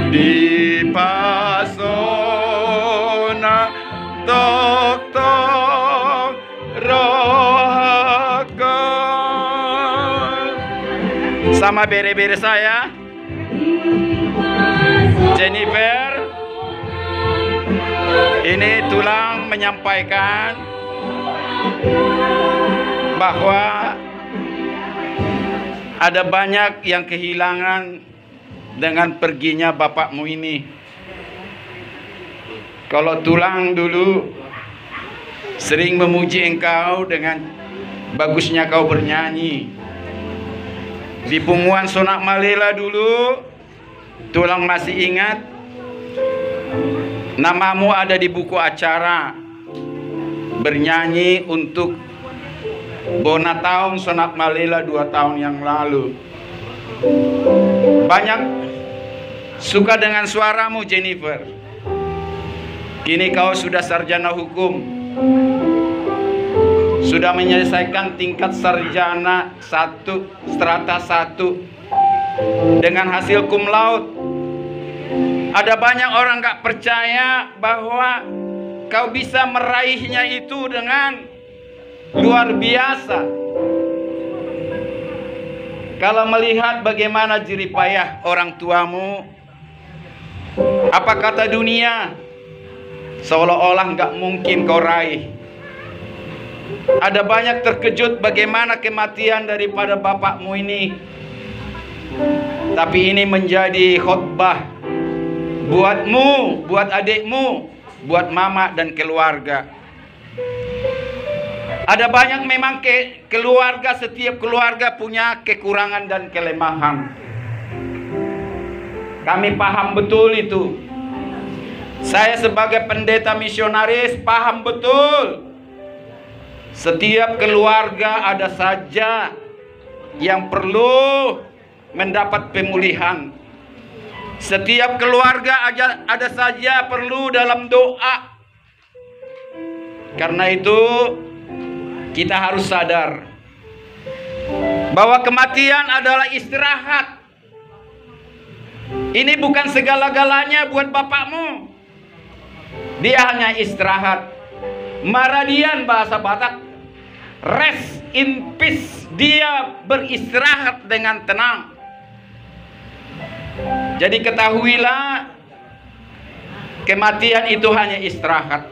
di pasona tok rohaka. Sama bere-bere saya, Jennifer. Ini tulang menyampaikan bahwa ada banyak yang kehilangan dengan perginya bapakmu ini. Kalau tulang dulu sering memuji engkau dengan bagusnya kau bernyanyi. Di Punguan Sonak Malela dulu, tulang masih ingat namamu ada di buku acara bernyanyi untuk Bona tahun Sonak Malela 2 tahun yang lalu. Banyak suka dengan suaramu, Jennifer. Kini kau sudah sarjana hukum, sudah menyelesaikan tingkat sarjana 1, strata 1 dengan hasil cum laude. Ada banyak orang gak percaya bahwa kau bisa meraihnya itu dengan luar biasa. Kalau melihat bagaimana jerih payah orang tuamu, apa kata dunia? Seolah-olah gak mungkin kau raih. Ada banyak terkejut bagaimana kematian daripada bapakmu ini. Tapi ini menjadi khotbah buatmu, buat adikmu, buat mama dan keluarga. Ada banyak memang keluarga, setiap keluarga punya kekurangan dan kelemahan. Kami paham betul itu. Saya sebagai pendeta misionaris paham betul. Setiap keluarga ada saja yang perlu mendapat pemulihan. Setiap keluarga ada saja perlu dalam doa. Karena itu kita harus sadar bahwa kematian adalah istirahat. Ini bukan segala-galanya buat bapakmu. Dia hanya istirahat. Maradian bahasa Batak, rest in peace. Dia beristirahat dengan tenang. Jadi ketahuilah, kematian itu hanya istirahat.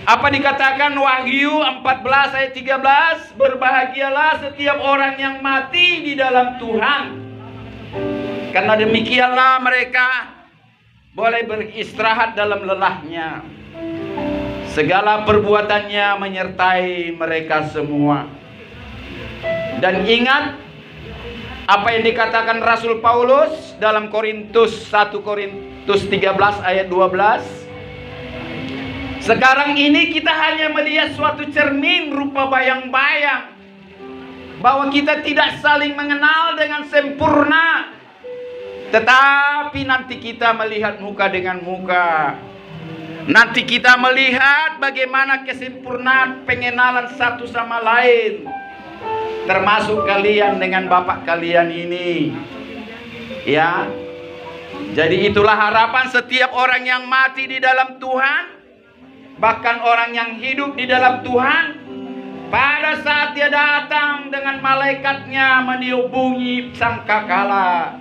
Apa dikatakan Wahyu 14 ayat 13? Berbahagialah setiap orang yang mati di dalam Tuhan, karena demikianlah mereka boleh beristirahat dalam lelahnya. Segala perbuatannya menyertai mereka semua. Dan ingat apa yang dikatakan Rasul Paulus dalam 1 Korintus 13 ayat 12. Sekarang ini kita hanya melihat suatu cermin rupa bayang-bayang, bahwa kita tidak saling mengenal dengan sempurna. Tetapi nanti kita melihat muka dengan muka. Nanti kita melihat bagaimana kesempurnaan pengenalan satu sama lain, termasuk kalian dengan bapak kalian ini. Ya. Jadi itulah harapan setiap orang yang mati di dalam Tuhan, bahkan orang yang hidup di dalam Tuhan. Pada saat dia datang dengan malaikatnya meniup bunyi sangkakala,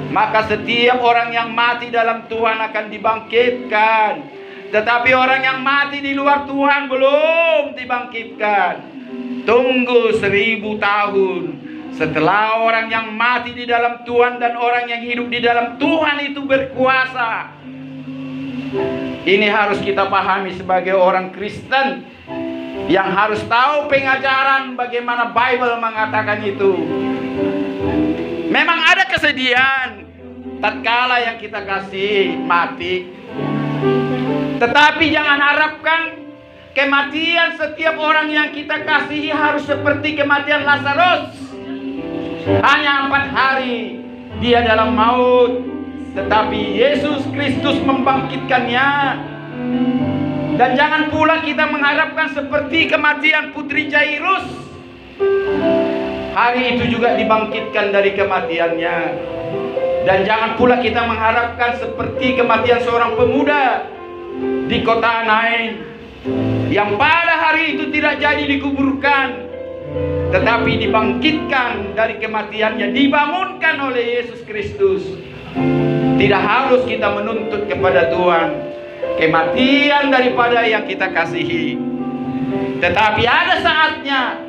maka setiap orang yang mati dalam Tuhan akan dibangkitkan. Tetapi orang yang mati di luar Tuhan belum dibangkitkan. Tunggu 1000 tahun setelah orang yang mati di dalam Tuhan dan orang yang hidup di dalam Tuhan itu berkuasa. Ini harus kita pahami sebagai orang Kristen, yang harus tahu pengajaran bagaimana Bible mengatakan itu. Memang ada kesedihan tatkala yang kita kasih mati, tetapi jangan harapkan kematian setiap orang yang kita kasihi harus seperti kematian Lazarus. Hanya 4 hari dia dalam maut, tetapi Yesus Kristus membangkitkannya. Dan jangan pula kita mengharapkan seperti kematian Putri Jairus. Hari itu juga dibangkitkan dari kematiannya. Dan jangan pula kita mengharapkan seperti kematian seorang pemuda di kota Nain, yang pada hari itu tidak jadi dikuburkan, tetapi dibangkitkan dari kematiannya, dibangunkan oleh Yesus Kristus. Tidak harus kita menuntut kepada Tuhan kematian daripada yang kita kasihi. Tetapi ada saatnya,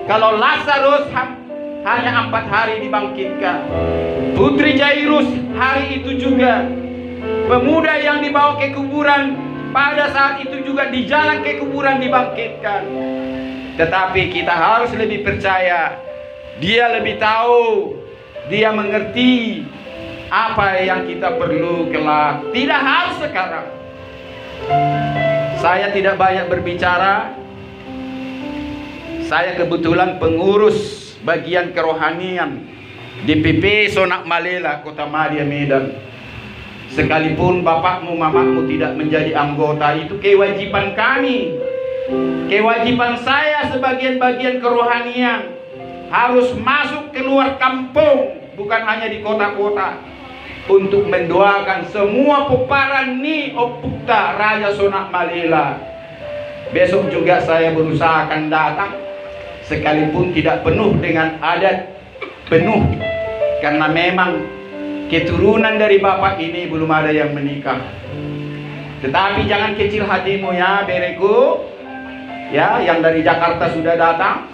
kalau Lazarus hanya 4 hari dibangkitkan, putri Jairus hari itu juga, pemuda yang dibawa ke kuburan pada saat itu juga di jalan ke kuburan dibangkitkan. Tetapi kita harus lebih percaya, Dia lebih tahu, Dia mengerti apa yang kita perlu kelak. Tidak harus sekarang. Saya tidak banyak berbicara. Saya kebetulan pengurus bagian kerohanian DPP Sonak Malela, Kota Madia, Medan. Sekalipun bapakmu, mamamu tidak menjadi anggota, itu kewajiban kami. Kewajiban saya sebagian bagian kerohanian harus masuk keluar kampung, bukan hanya di kota-kota, untuk mendoakan semua peparan ni Opukta Raja Sonak Malela. Besok juga saya berusaha akan datang, sekalipun tidak penuh dengan adat penuh, karena memang keturunan dari bapak ini belum ada yang menikah. Tetapi jangan kecil hatimu ya, bereku ya, yang dari Jakarta sudah datang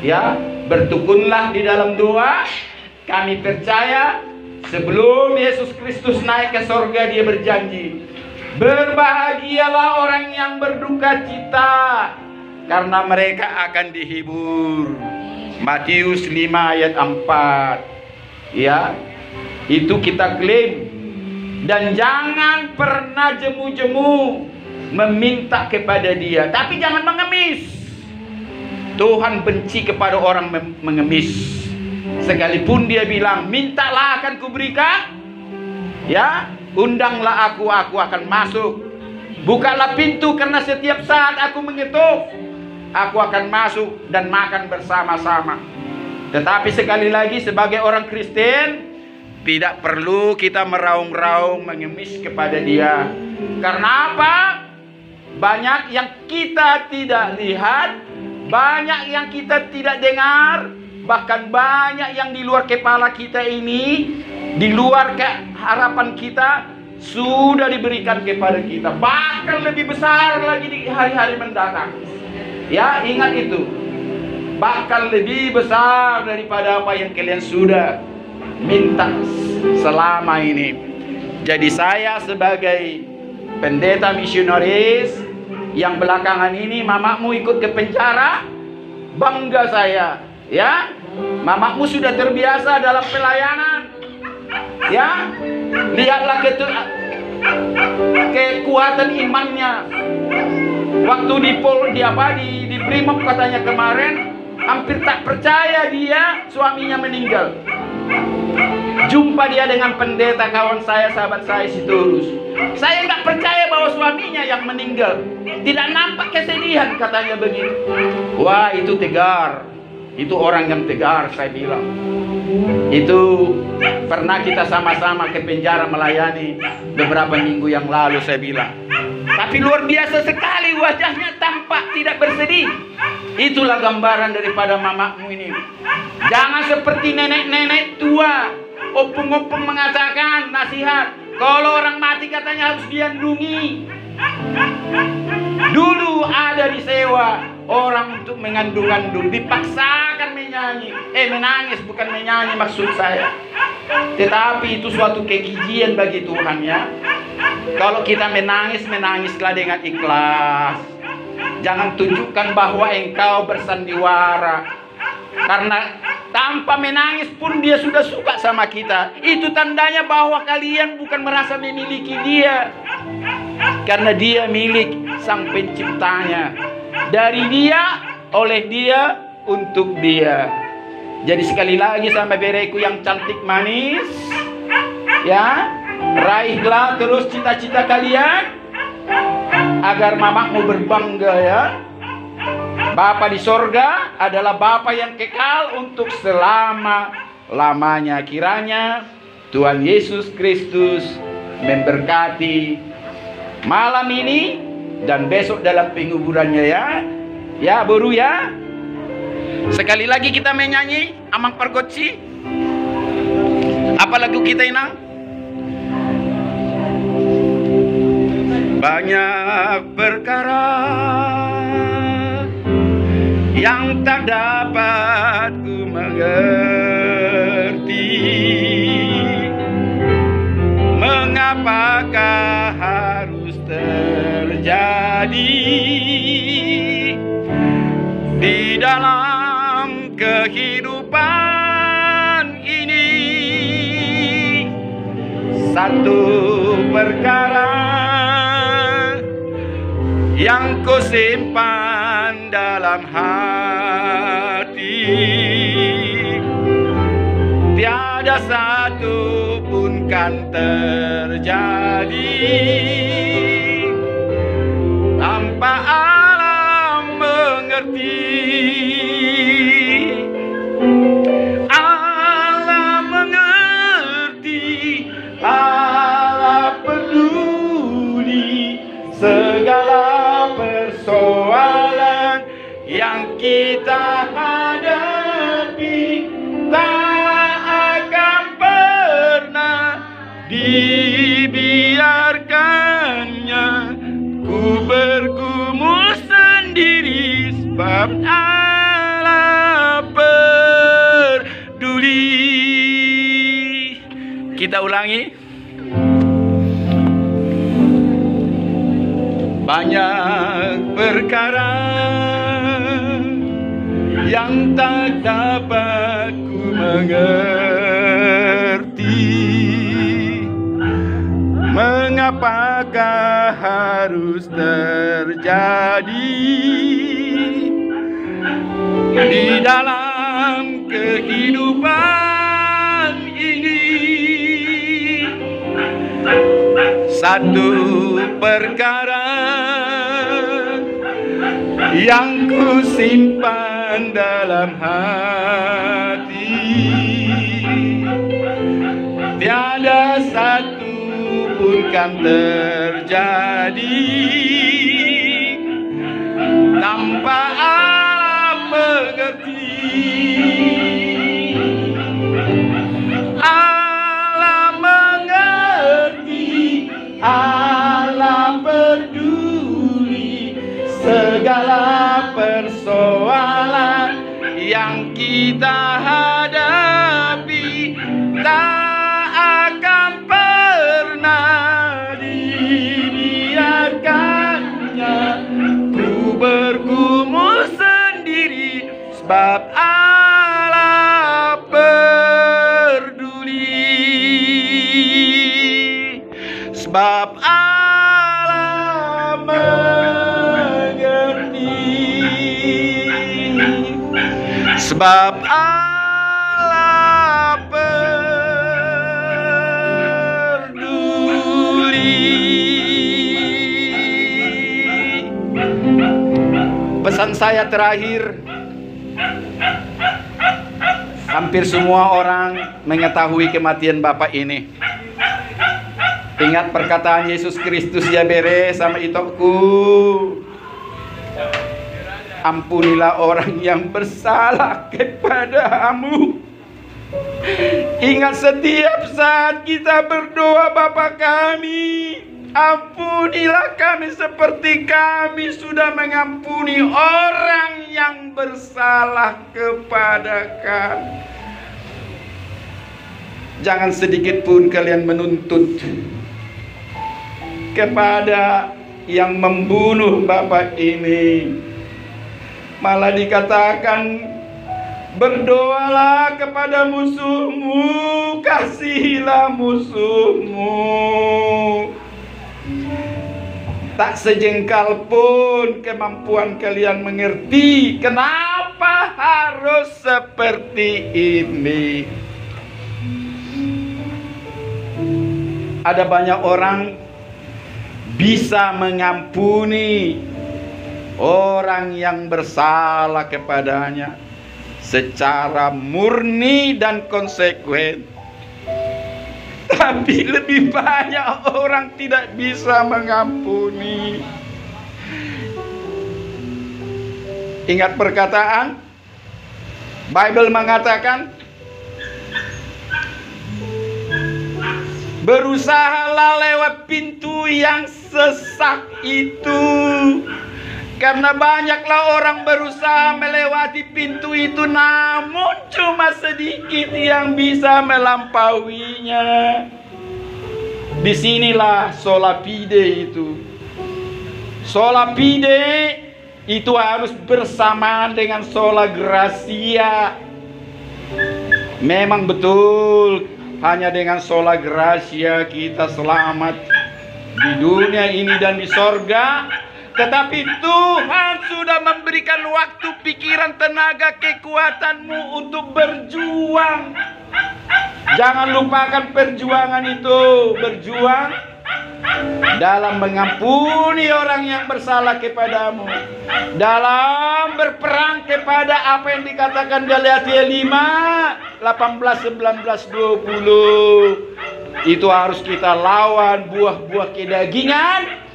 ya, bertukunlah di dalam doa. Kami percaya sebelum Yesus Kristus naik ke sorga, Dia berjanji, berbahagialah orang yang berduka cita, karena mereka akan dihibur. Matius 5 ayat 4. Ya, itu kita klaim. Dan jangan pernah jemu-jemu meminta kepada Dia, tapi jangan mengemis. Tuhan benci kepada orang mengemis. Sekalipun Dia bilang, mintalah akan kuberikan, ya, undanglah aku akan masuk. Bukalah pintu, karena setiap saat aku mengetuk, aku akan masuk dan makan bersama-sama. Tetapi sekali lagi, sebagai orang Kristen, tidak perlu kita meraung-raung mengemis kepada Dia. Karena apa? Banyak yang kita tidak lihat, banyak yang kita tidak dengar, bahkan banyak yang di luar kepala kita ini, di luar harapan kita, sudah diberikan kepada kita. Bahkan lebih besar lagi di hari-hari mendatang. Ya, ingat itu. Bahkan lebih besar daripada apa yang kalian sudah minta selama ini. Jadi saya sebagai pendeta misionaris yang belakangan ini mamamu ikut ke penjara, bangga saya. Ya, mamamu sudah terbiasa dalam pelayanan. Ya, lihatlah kekuatan imannya. Waktu di Brimob katanya kemarin, hampir tak percaya dia suaminya meninggal. Jumpa dia dengan pendeta kawan saya, sahabat saya si Tulus. Saya nggak percaya bahwa suaminya yang meninggal. Tidak nampak kesedihan, katanya begitu. Wah, itu tegar. Itu orang yang tegar, saya bilang. Itu pernah kita sama-sama ke penjara melayani beberapa minggu yang lalu, saya bilang. Tapi luar biasa sekali wajahnya, tampak tidak bersedih. Itulah gambaran daripada mamamu ini. Jangan seperti nenek-nenek tua, opung-opung mengatakan nasihat, kalau orang mati katanya harus diandungi. Dulu ada disewa orang untuk mengandung-andung, dipaksakan menyanyi, menangis, bukan menyanyi maksud saya. Tetapi itu suatu kekejian bagi Tuhan ya. Kalau kita menangis, menangislah dengan ikhlas. Jangan tunjukkan bahwa engkau bersandiwara, karena tanpa menangis pun Dia sudah suka sama kita. Itu tandanya bahwa kalian bukan merasa memiliki Dia, karena Dia milik Sang Penciptanya. Dari Dia, oleh Dia, untuk Dia. Jadi sekali lagi sama bereku yang cantik manis, ya, raihlah terus cita-cita kalian agar mamamu berbangga ya. Bapa di sorga adalah Bapa yang kekal untuk selama-lamanya. Kiranya Tuhan Yesus Kristus memberkati malam ini dan besok dalam penguburannya ya. Ya, Boru ya. Sekali lagi kita menyanyi Amang Pergotsi. Apa lagu kita inang? Banyak perkara yang tak dapat ku mengerti, mengapakah harus terjadi di dalam kehidupan ini. Satu perkara yang ku simpan dalam hati, tiada satu pun kan terjadi tanpa Allah mengerti. Allah mengerti, Allah peduli segala persoalan yang kita hadapi. Tak akan pernah dibiarkannya ku bergumul sendiri, sebab Allah peduli. Kita ulangi. Banyak perkara yang tak dapat ku mengerti, mengapakah harus terjadi di dalam kehidupan ini. Satu perkara yang ku simpan dalam hati, tiada satu pun kan terjadi tanpa Allah mengerti. Allah mengerti, Allah peduli segala persoalan yang kita hadapi. Tak akan pernah dibiarkannya ku bergumul sendiri, sebab Allah peduli, sebab Allah mengerti, sebab Allah peduli. Pesan saya terakhir, hampir semua orang mengetahui kematian Bapak ini. Ingat perkataan Yesus Kristus ya bere sama itokku, ampunilah orang yang bersalah kepadamu. Ingat setiap saat kita berdoa, Bapa kami, ampunilah kami seperti kami sudah mengampuni orang yang bersalah kepada kami. Jangan sedikit pun kalian menuntut kepada yang membunuh Bapak ini. Malah dikatakan, berdoalah kepada musuhmu, kasihilah musuhmu. Tak sejengkal pun kemampuan kalian mengerti kenapa harus seperti ini. Ada banyak orang bisa mengampuni orang yang bersalah kepadanya secara murni dan konsekuen. Tetapi lebih banyak orang tidak bisa mengampuni. Ingat perkataan Bible mengatakan, berusahalah lewat pintu yang sesak itu. Karena banyaklah orang berusaha melewati pintu itu, namun cuma sedikit yang bisa melampauinya. Disinilah sola fide itu. Sola fide itu harus bersamaan dengan sola gratia. Memang betul, hanya dengan sola gratia kita selamat di dunia ini dan di sorga. Tetapi Tuhan sudah memberikan waktu, pikiran, tenaga, kekuatanmu untuk berjuang. Jangan lupakan perjuangan itu. Berjuang dalam mengampuni orang yang bersalah kepadamu, dalam berperang kepada apa yang dikatakan Galatia 5, 18, 19, 20. Itu harus kita lawan buah-buah kedagingan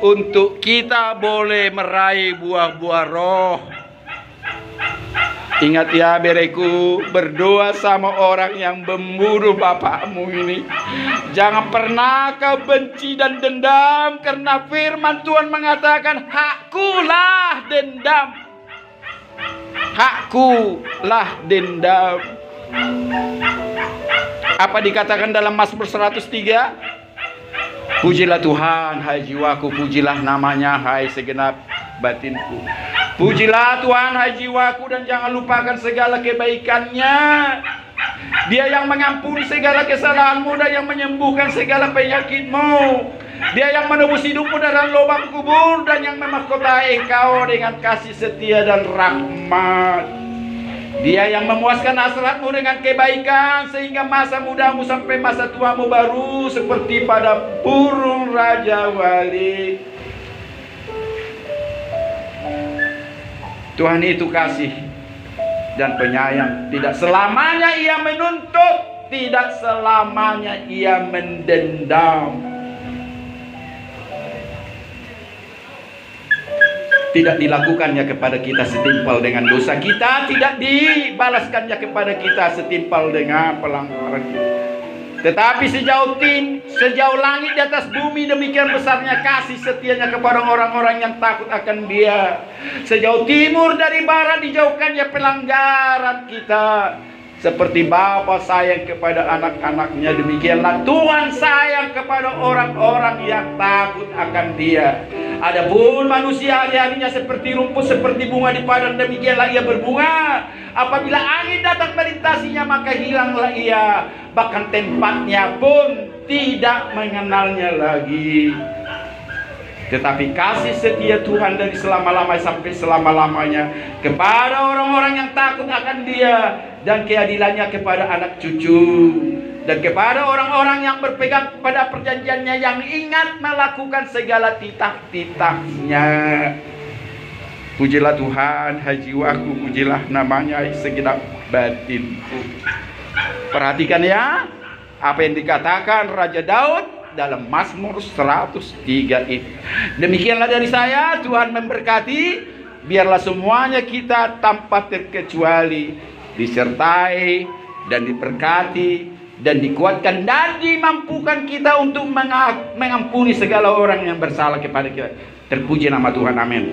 untuk kita boleh meraih buah-buah roh. Ingat ya bereku, berdoa sama orang yang membunuh bapakmu ini. Jangan pernah kau benci dan dendam, karena firman Tuhan mengatakan, hakkulah dendam. Hakkulah dendam. Apa dikatakan dalam Mazmur 103? Pujilah Tuhan, hai jiwaku, pujilah namanya, hai segenap batinku. Pujilah Tuhan, hai jiwaku, dan jangan lupakan segala kebaikannya. Dia yang mengampuni segala kesalahanmu dan yang menyembuhkan segala penyakitmu. Dia yang menebus hidupmu dari lubang kubur dan yang memahkotai engkau dengan kasih setia dan rahmat. Dia yang memuaskan hasratmu dengan kebaikan sehingga masa mudamu sampai masa tuamu baru seperti pada burung Raja Wali. Tuhan itu kasih dan penyayang. Tidak selamanya Ia menuntut, tidak selamanya Ia mendendam. Tidak dilakukannya kepada kita setimpal dengan dosa kita, tidak dibalaskannya kepada kita setimpal dengan pelanggaran kita. Tetapi sejauh langit di atas bumi, demikian besarnya kasih setianya kepada orang-orang yang takut akan Dia. Sejauh timur dari barat dijauhkannya pelanggaran kita. Seperti Bapa sayang kepada anak-anaknya, demikianlah Tuhan sayang kepada orang-orang yang takut akan Dia. Adapun manusia hari-harinya seperti rumput, seperti bunga di padang, demikianlah ia berbunga. Apabila angin datang melintasinya, maka hilanglah ia, bahkan tempatnya pun tidak mengenalnya lagi. Tetapi kasih setia Tuhan dari selama-lamanya sampai selama-lamanya kepada orang-orang yang takut akan Dia, dan keadilannya kepada anak cucu, dan kepada orang-orang yang berpegang pada perjanjiannya, yang ingat melakukan segala titah-titahnya. Pujilah Tuhan, hai jiwaku, pujilah namanya segenap batinku. Perhatikan ya, apa yang dikatakan Raja Daud dalam Mazmur 103 itu. Demikianlah dari saya, Tuhan memberkati. Biarlah semuanya kita tanpa terkecuali disertai dan diberkati dan dikuatkan dan dimampukan kita untuk mengampuni segala orang yang bersalah kepada kita. Terpuji nama Tuhan, amin.